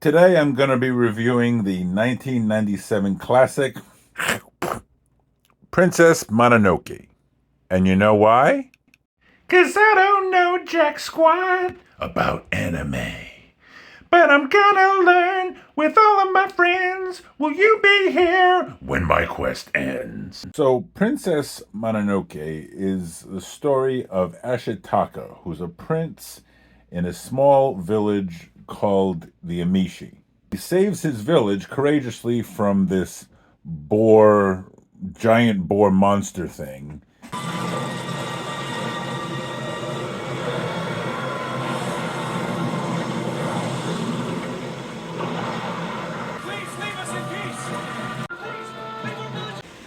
Today I'm going to be reviewing the 1997 classic Princess Mononoke. And you know why? 'Cause I don't know jack squat about anime. But I'm gonna learn with all of my friends. Will you be here when my quest ends? So Princess Mononoke is the story of Ashitaka, who's a prince in a small village called the Amishi. He saves his village courageously from this giant boar monster thing.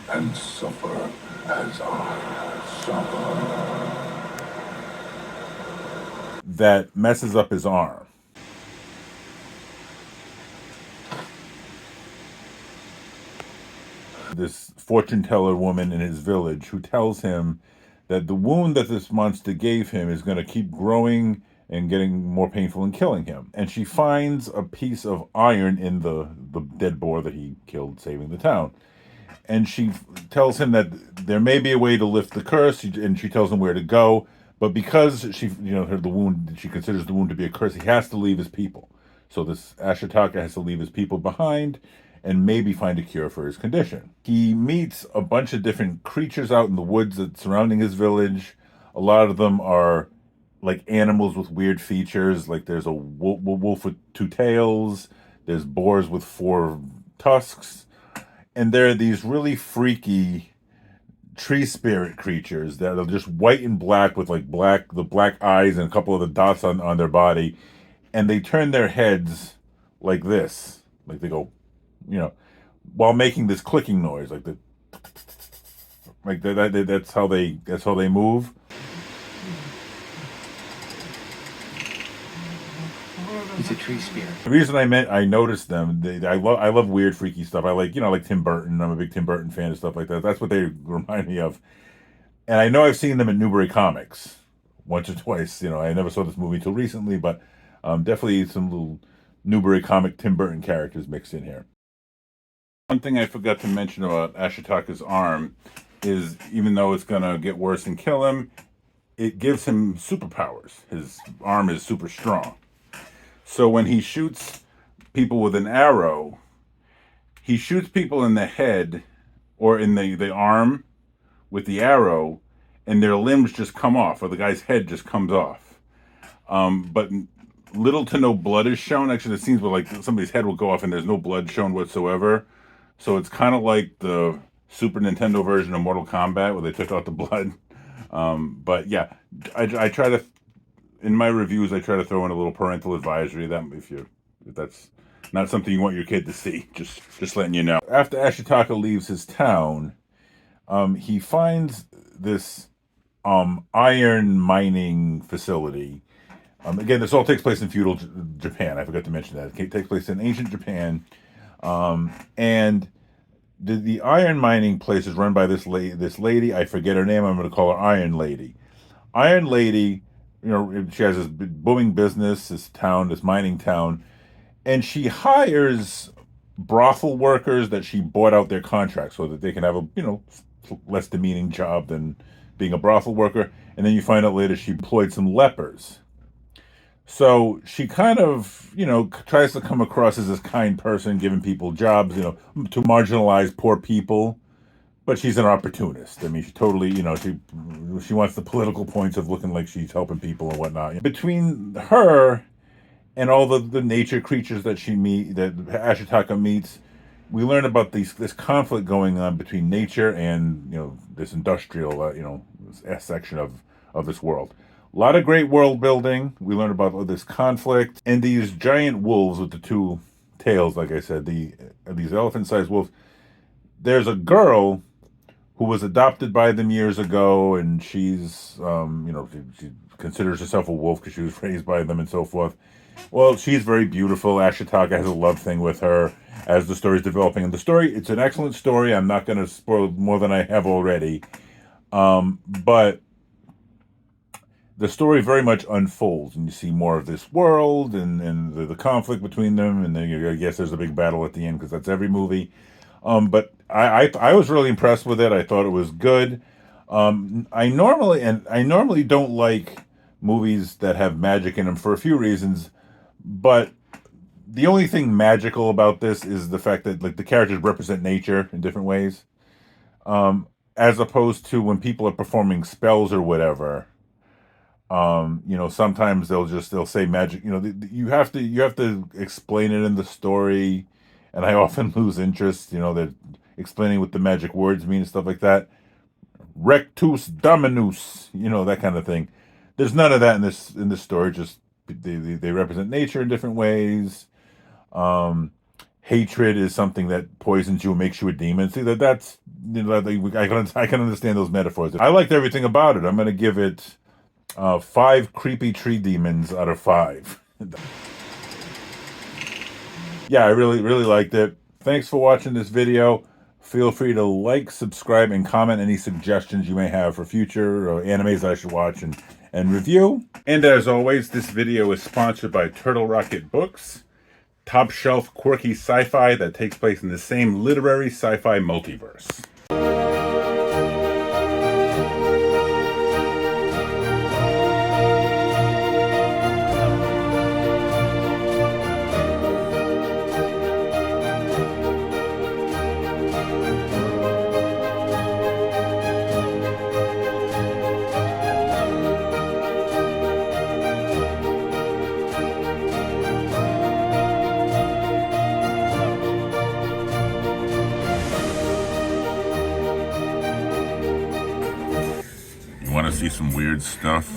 And suffer as I suffer. That messes up his arm. This fortune teller woman in his village who tells him that the wound that this monster gave him is going to keep growing and getting more painful and killing him. And she finds a piece of iron in the dead boar that he killed saving the town. And she tells him that there may be a way to lift the curse, and she tells him where to go. But because she considers the wound to be a curse, he has to leave his people. So this Ashitaka has to leave his people behind and maybe find a cure for his condition. He meets a bunch of different creatures out in the woods that surrounding his village. A lot of them are like animals with weird features. Like there's a wolf with 2 tails. There's boars with 4 tusks. And there are these really freaky tree spirit creatures that are just white and black with like the black eyes and a couple of the dots on their body. And they turn their heads like this. Like they go, while making this clicking noise. That's how they move. He's a tree spirit. The reason I noticed them, I love weird, freaky stuff. I like Tim Burton. I'm a big Tim Burton fan and stuff like that. That's what they remind me of. And I know I've seen them in Newbury Comics once or twice. I never saw this movie until recently, but definitely some little Newbury comic Tim Burton characters mixed in here. One thing I forgot to mention about Ashitaka's arm is, even though it's gonna get worse and kill him, it gives him superpowers. His arm is super strong. So when he shoots people with an arrow, he shoots people in the head or in the arm with the arrow, and their limbs just come off, or the guy's head just comes off. But little to no blood is shown. Actually, it seems like somebody's head will go off and there's no blood shown whatsoever. So it's kind of like the Super Nintendo version of Mortal Kombat where they took out the blood. But yeah, I try to... In my reviews, I try to throw in a little parental advisory that if that's not something you want your kid to see, just letting you know. After Ashitaka leaves his town, he finds this iron mining facility. Again, this all takes place in feudal Japan. I forgot to mention that. It takes place in ancient Japan, and the iron mining place is run by this lady. I forget her name. I'm going to call her Iron Lady. Iron Lady. She has this booming business, this mining town, and she hires brothel workers that she bought out their contracts so that they can have a, less demeaning job than being a brothel worker. And then you find out later she employed some lepers. So she kind of, tries to come across as this kind person, giving people jobs, to marginalize poor people. But she's an opportunist. I mean, she totally, she wants the political points of looking like she's helping people and whatnot. Between her and all the nature creatures that Ashitaka meets, we learn about this conflict going on between nature and, this industrial, section of this world. A lot of great world building. We learn about this conflict and these giant wolves with the 2 tails. Like I said, these elephant-sized wolves. There's a girl who was adopted by them years ago, and she's, she considers herself a wolf because she was raised by them and so forth. Well, she's very beautiful. Ashitaka has a love thing with her as the story's developing. And it's an excellent story. I'm not going to spoil more than I have already. But the story very much unfolds, and you see more of this world and the conflict between them, and then I guess there's a big battle at the end because that's every movie. But I was really impressed with it. I thought it was good. I normally don't like movies that have magic in them for a few reasons, but the only thing magical about this is the fact that like the characters represent nature in different ways, as opposed to when people are performing spells or whatever. Sometimes they'll say magic. You have to explain it in the story, and I often lose interest. They're explaining what the magic words mean and stuff like that. Rectus Dominus, that kind of thing. There's none of that in this story. Just they represent nature in different ways. Hatred is something that poisons you and makes you a demon. See that's I can understand those metaphors. I liked everything about it. I'm gonna give it 5 creepy tree demons out of 5. Yeah, I really really liked it. Thanks for watching this video. Feel free to like, subscribe, and comment any suggestions you may have for future animes that I should watch and review. And as always, this video is sponsored by Turtle Rocket Books, top shelf quirky sci-fi that takes place in the same literary sci-fi multiverse. Want to see some weird stuff?